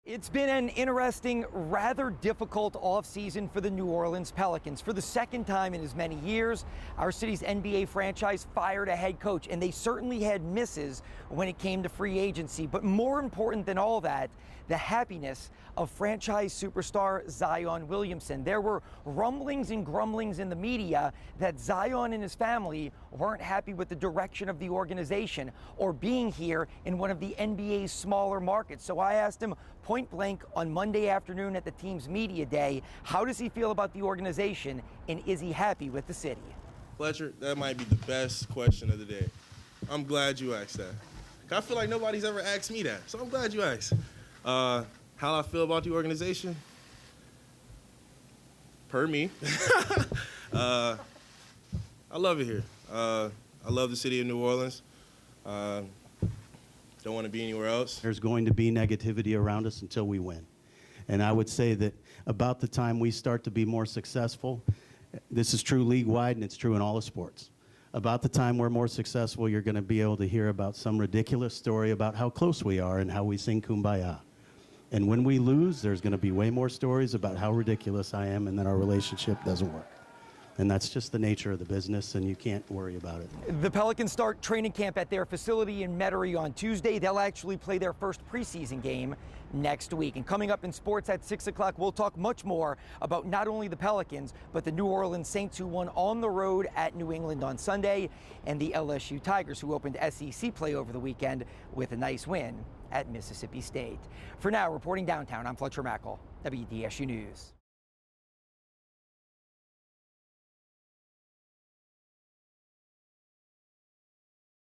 It's been an interesting, rather difficult offseason for the New Orleans Pelicans. For the second time in as many years, our city's NBA franchise fired a head coach, and they certainly had misses when it came to free agency. But more important than all that, the happiness of franchise superstar Zion Williamson. There were rumblings and grumblings in the media that Zion and his family weren't happy with the direction of the organization or being here in one of the NBA's smaller markets. So I asked him point blank on Monday afternoon at the team's media day, how does he feel about the organization and is he happy with the city? Fletcher, that might be the best question of the day. I'm glad you asked that. I feel like nobody's ever asked me that, so I'm glad you asked. How I feel about the organization? Per me. I love it here. I love the city of New Orleans. Don't want to be anywhere else. There's going to be negativity around us until we win. And I would say that about the time we start to be more successful, this is true league-wide and it's true in all the sports. About the time we're more successful, you're going to be able to hear about some ridiculous story about how close we are and how we sing Kumbaya. And when we lose, there's going to be way more stories about how ridiculous I am and that our relationship doesn't work. And that's just the nature of the business, and you can't worry about it. The Pelicans start training camp at their facility in Metairie on Tuesday. They'll actually play their first preseason game next week. And coming up in sports at 6 o'clock, we'll talk much more about not only the Pelicans, but the New Orleans Saints, who won on the road at New England on Sunday, and the LSU Tigers, who opened SEC play over the weekend with a nice win at Mississippi State. For now, reporting downtown, I'm Fletcher Mackel, WDSU News.